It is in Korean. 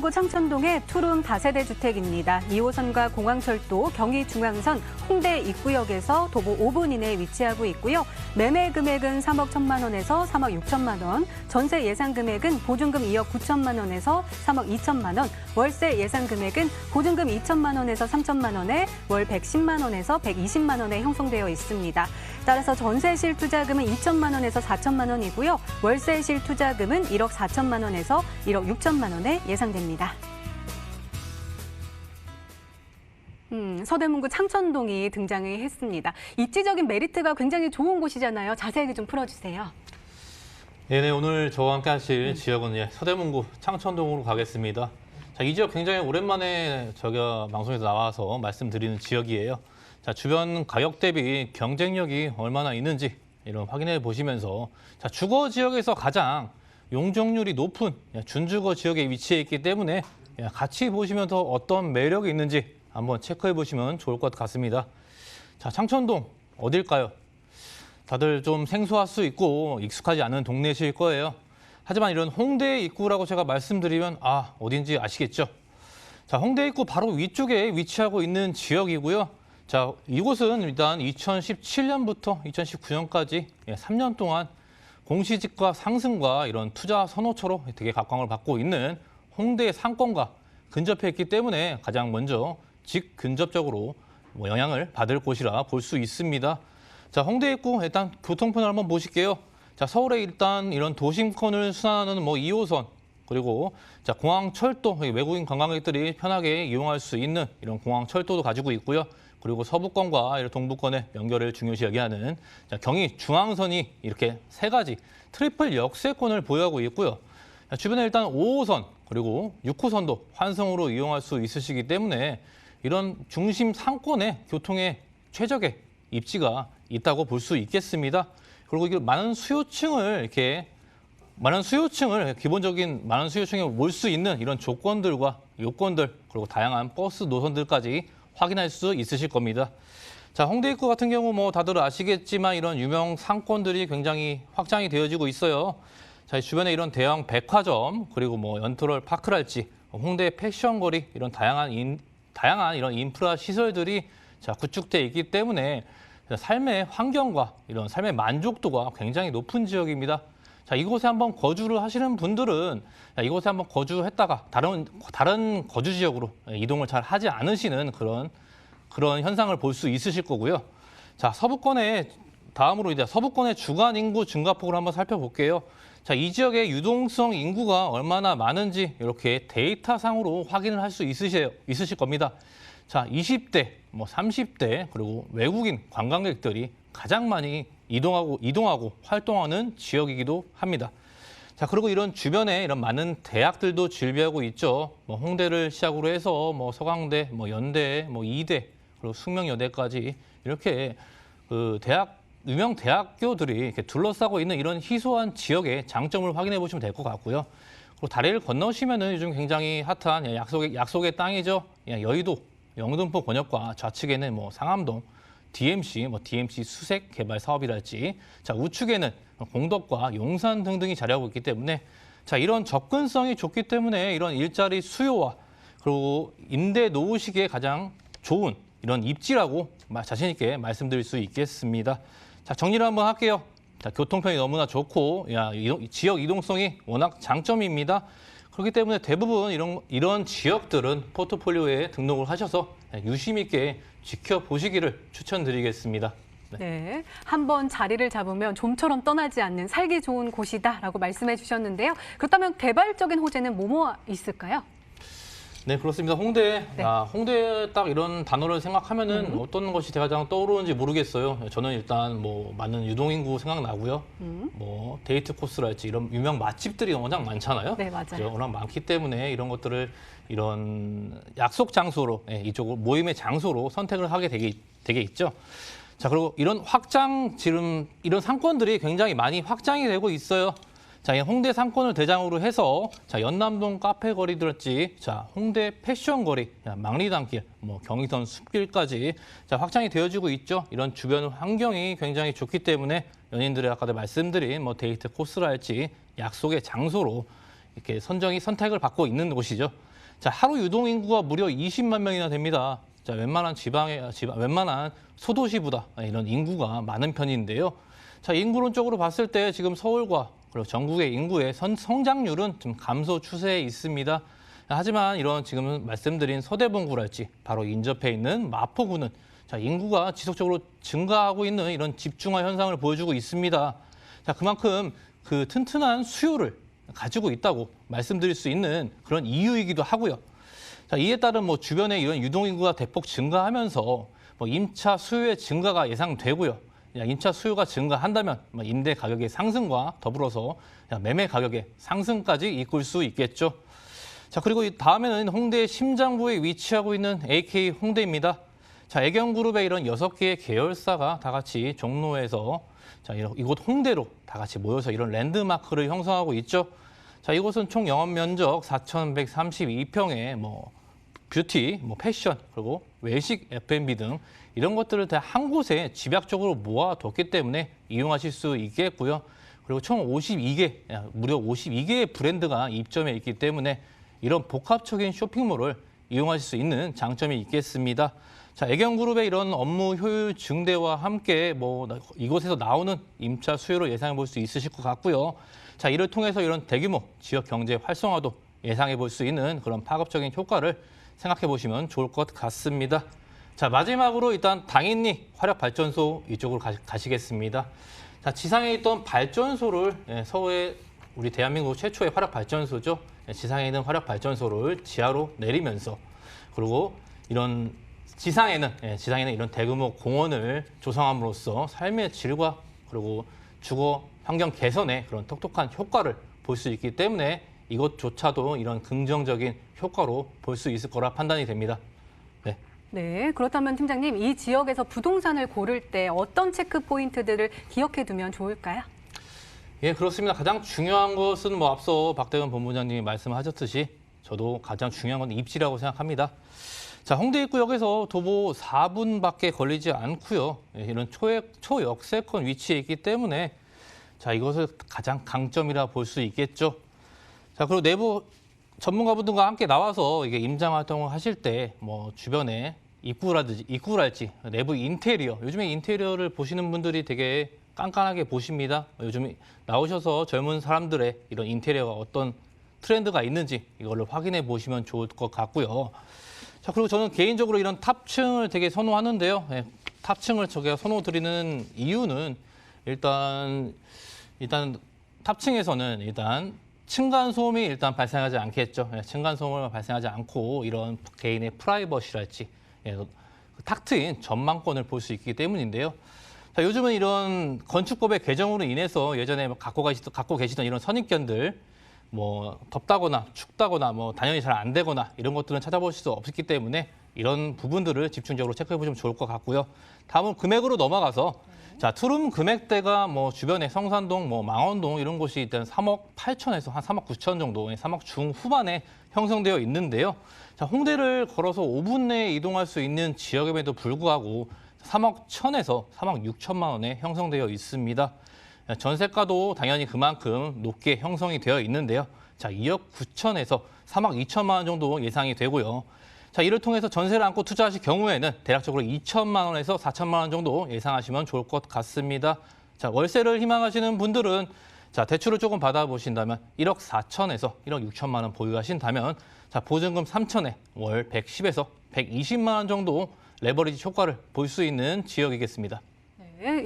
서대문구 창천동의 투룸 다세대 주택입니다. 2호선과 공항철도, 경의중앙선, 홍대 입구역에서 도보 5분 이내에 위치하고 있고요. 매매 금액은 3억 1천만 원에서 3억 6천만 원, 전세 예상 금액은 보증금 2억 9천만 원에서 3억 2천만 원, 월세 예상 금액은 보증금 2천만 원에서 3천만 원에 월 110만 원에서 120만 원에 형성되어 있습니다. 따라서 전세 실투자금은 2천만 원에서 4천만 원이고요. 월세 실투자금은 1억 4천만 원에서 1억 6천만 원에 예상됩니다. 서대문구 창천동이 등장했습니다. 입지적인 메리트가 굉장히 좋은 곳이잖아요. 자세하게 좀 풀어주세요. 네, 오늘 저와 함께 하실 지역은 서대문구 창천동으로 가겠습니다. 자, 이 지역 굉장히 오랜만에 저희가 방송에서 나와서 말씀드리는 지역이에요. 자, 주변 가격 대비 경쟁력이 얼마나 있는지 이런 확인해 보시면서 자, 주거 지역에서 가장 용적률이 높은 준주거 지역에 위치해 있기 때문에 같이 보시면서 어떤 매력이 있는지 한번 체크해 보시면 좋을 것 같습니다. 자, 창천동 어딜까요? 다들 좀 생소할 수 있고 익숙하지 않은 동네실 거예요. 하지만 이런 홍대 입구라고 제가 말씀드리면 어딘지 아시겠죠? 자, 홍대 입구 바로 위쪽에 위치하고 있는 지역이고요. 자, 이곳은 일단 2017년부터 2019년까지 3년 동안 공시지가 상승과 이런 투자 선호처로 되게 각광을 받고 있는 홍대 상권과 근접해 있기 때문에 가장 먼저 직근접적으로 영향을 받을 곳이라 볼 수 있습니다. 자, 홍대 입구 일단 교통편을 한번 보실게요. 자, 서울에 일단 이런 도심권을 순환하는 2호선 그리고 자, 공항철도 외국인 관광객들이 편하게 이용할 수 있는 이런 공항철도도 가지고 있고요. 그리고 서부권과 동부권의 연결을 중요시 여기하는 경의중앙선이 이렇게 세 가지 트리플 역세권을 보유하고 있고요. 자, 주변에 일단 5호선 그리고 6호선도 환승으로 이용할 수 있으시기 때문에 이런 중심 상권의 교통의 최적의 입지가 있다고 볼 수 있겠습니다. 그리고 이게 기본적인 많은 수요층에 몰 수 있는 이런 조건들과 요건들 그리고 다양한 버스 노선들까지 확인할 수 있으실 겁니다. 자, 홍대 입구 같은 경우 다들 아시겠지만 이런 유명 상권들이 굉장히 확장이 되어지고 있어요. 자, 주변에 이런 대형 백화점 그리고 연토럴 파크랄지 홍대 패션거리 이런 다양한 이런 인프라 시설들이 구축돼 있기 때문에 삶의 환경과 이런 삶의 만족도가 굉장히 높은 지역입니다. 자, 이곳에 한번 거주를 하시는 분들은 이곳에 한번 거주했다가 다른 거주 지역으로 이동을 잘 하지 않으시는 그런 현상을 볼 수 있으실 거고요. 자, 다음으로 이제 서부권의 주간 인구 증가폭을 한번 살펴볼게요. 자, 이 지역의 유동성 인구가 얼마나 많은지 이렇게 데이터상으로 확인을 할 수 있으실 겁니다. 자, 20대, 30대 그리고 외국인 관광객들이 가장 많이 이동하고 활동하는 지역이기도 합니다. 자, 그리고 이런 주변에 이런 많은 대학들도 즐비하고 있죠. 홍대를 시작으로 해서 서강대, 연대, 이대, 그리고 숙명여대까지 이렇게 유명 대학교들이 이렇게 둘러싸고 있는 이런 희소한 지역의 장점을 확인해 보시면 될 것 같고요. 그리고 다리를 건너시면은 요즘 굉장히 핫한 약속의 땅이죠. 여의도, 영등포 권역과 좌측에는 상암동, DMC 수색 개발 사업이랄지, 자, 우측에는 공덕과 용산 등등이 자리하고 있기 때문에 자, 이런 접근성이 좋기 때문에 이런 일자리 수요와 그리고 임대 놓으시기에 가장 좋은 이런 입지라고 자신 있게 말씀드릴 수 있겠습니다. 자, 정리를 한번 할게요. 자, 교통편이 너무나 좋고 지역 이동성이 워낙 장점입니다. 그렇기 때문에 대부분 이런 지역들은 포트폴리오에 등록을 하셔서 유심 있게 지켜보시기를 추천드리겠습니다. 네, 한번 자리를 잡으면 좀처럼 떠나지 않는 살기 좋은 곳이다라고 말씀해 주셨는데요. 그렇다면 개발적인 호재는 뭐뭐 있을까요? 네, 그렇습니다. 홍대 딱 이런 단어를 생각하면은 어떤 것이 가장 떠오르는지 모르겠어요. 저는 일단 많은 유동인구 생각나고요. 데이트 코스랄지 이런 유명 맛집들이 워낙 많잖아요. 네, 맞아요. 워낙 많기 때문에 이런 것들을 이런 약속 장소로 이쪽으로 모임의 장소로 선택을 하게 되게 있죠. 자, 그리고 이런 이런 상권들이 굉장히 많이 확장이 되고 있어요. 자, 홍대 상권을 대상으로 해서 연남동 카페 거리들지, 홍대 패션 거리, 망리단길, 경의선 숲길까지 확장이 되어지고 있죠. 이런 주변 환경이 굉장히 좋기 때문에 연인들의 아까 말씀드린 데이트 코스랄지 약속의 장소로 이렇게 선택을 받고 있는 곳이죠. 자, 하루 유동 인구가 무려 20만 명이나 됩니다. 자, 웬만한 웬만한 소도시보다 이런 인구가 많은 편인데요. 자, 인구론적으로 봤을 때 지금 서울과 그리고 전국의 인구의 성장률은 좀 감소 추세에 있습니다. 하지만 이런 지금 말씀드린 서대문구랄지 바로 인접해 있는 마포구는 자, 인구가 지속적으로 증가하고 있는 이런 집중화 현상을 보여주고 있습니다. 자, 그만큼 그 튼튼한 수요를 가지고 있다고 말씀드릴 수 있는 그런 이유이기도 하고요. 자, 이에 따른 뭐 주변에 이런 유동인구가 대폭 증가하면서 뭐 임차 수요의 증가가 예상되고요. 임차 수요가 증가한다면 임대 가격의 상승과 더불어서 매매 가격의 상승까지 이끌 수 있겠죠. 자, 그리고 다음에는 홍대의 심장부에 위치하고 있는 AK 홍대입니다. 자, 애경그룹의 이런 6개의 계열사가 다 같이 종로에서 자, 이곳 홍대로 다 같이 모여서 이런 랜드마크를 형성하고 있죠. 자, 이곳은 총 영업 면적 4,132평에 뭐 뷰티, 뭐 패션, 그리고 외식, F&B 등 이런 것들을 다 한 곳에 집약적으로 모아뒀기 때문에 이용하실 수 있겠고요. 그리고 총 52개, 무려 52개의 브랜드가 입점해 있기 때문에 이런 복합적인 쇼핑몰을 이용하실 수 있는 장점이 있겠습니다. 자, 애경그룹의 이런 업무 효율 증대와 함께 뭐 이곳에서 나오는 임차 수요를 예상해 볼 수 있으실 것 같고요. 자, 이를 통해서 이런 대규모 지역 경제 활성화도 예상해 볼 수 있는 그런 파급적인 효과를 생각해 보시면 좋을 것 같습니다. 자, 마지막으로 일단 당인리 화력발전소 이쪽으로 가시겠습니다. 자, 지상에 있던 발전소를 서울의 우리 대한민국 최초의 화력발전소죠. 지상에 있는 화력발전소를 지하로 내리면서 그리고 이런 지상에는 이런 대규모 공원을 조성함으로써 삶의 질과 그리고 주거 환경 개선에 그런 똑똑한 효과를 볼 수 있기 때문에 이것조차도 이런 긍정적인 효과로 볼 수 있을 거라 판단이 됩니다. 네. 네, 그렇다면 팀장님, 이 지역에서 부동산을 고를 때 어떤 체크 포인트들을 기억해 두면 좋을까요? 예, 그렇습니다. 가장 중요한 것은 뭐 앞서 박대근 본부장님이 말씀하셨듯이 저도 가장 중요한 건 입지라고 생각합니다. 자, 홍대 입구역에서 도보 4분밖에 걸리지 않고요. 이런 초역세권 위치에 있기 때문에 자, 이것을 가장 강점이라 볼 수 있겠죠. 자, 그리고 내부 전문가분들과 함께 나와서 이게 임장 활동을 하실 때 뭐 주변에 입구랄지 내부 인테리어, 요즘에 인테리어를 보시는 분들이 되게 깐깐하게 보십니다. 요즘 나오셔서 젊은 사람들의 이런 인테리어가 어떤 트렌드가 있는지 이걸로 확인해 보시면 좋을 것 같고요. 자, 그리고 저는 개인적으로 이런 탑층을 되게 선호하는데요. 탑층을 제가 선호드리는 이유는 일단 탑층에서는 일단 층간 소음이 일단 발생하지 않겠죠. 층간 소음을 발생하지 않고 이런 개인의 프라이버시랄지 탁 트인 전망권을 볼 수 있기 때문인데요. 자, 요즘은 이런 건축법의 개정으로 인해서 예전에 갖고 계시던 이런 선입견들 뭐 덥다거나 춥다거나 뭐 단열이 잘 안 되거나 이런 것들은 찾아보실 수 없기 때문에 이런 부분들을 집중적으로 체크해 보시면 좋을 것 같고요. 다음은 금액으로 넘어가서 자, 투룸 금액대가 뭐 주변에 성산동, 뭐 망원동 이런 곳이 일단 3억 8천에서 한 3억 9천 정도, 3억 중후반에 형성되어 있는데요. 자, 홍대를 걸어서 5분 내에 이동할 수 있는 지역임에도 불구하고 3억 1천에서 3억 6천만 원에 형성되어 있습니다. 전세가도 당연히 그만큼 높게 형성이 되어 있는데요. 자, 2억 9천에서 3억 2천만 원 정도 예상이 되고요. 자, 이를 통해서 전세를 안고 투자하실 경우에는 대략적으로 2천만 원에서 4천만 원 정도 예상하시면 좋을 것 같습니다. 자, 월세를 희망하시는 분들은 자, 대출을 조금 받아보신다면 1억 4천에서 1억 6천만 원 보유하신다면 자, 보증금 3천에 월 110에서 120만 원 정도 레버리지 효과를 볼 수 있는 지역이겠습니다. 네.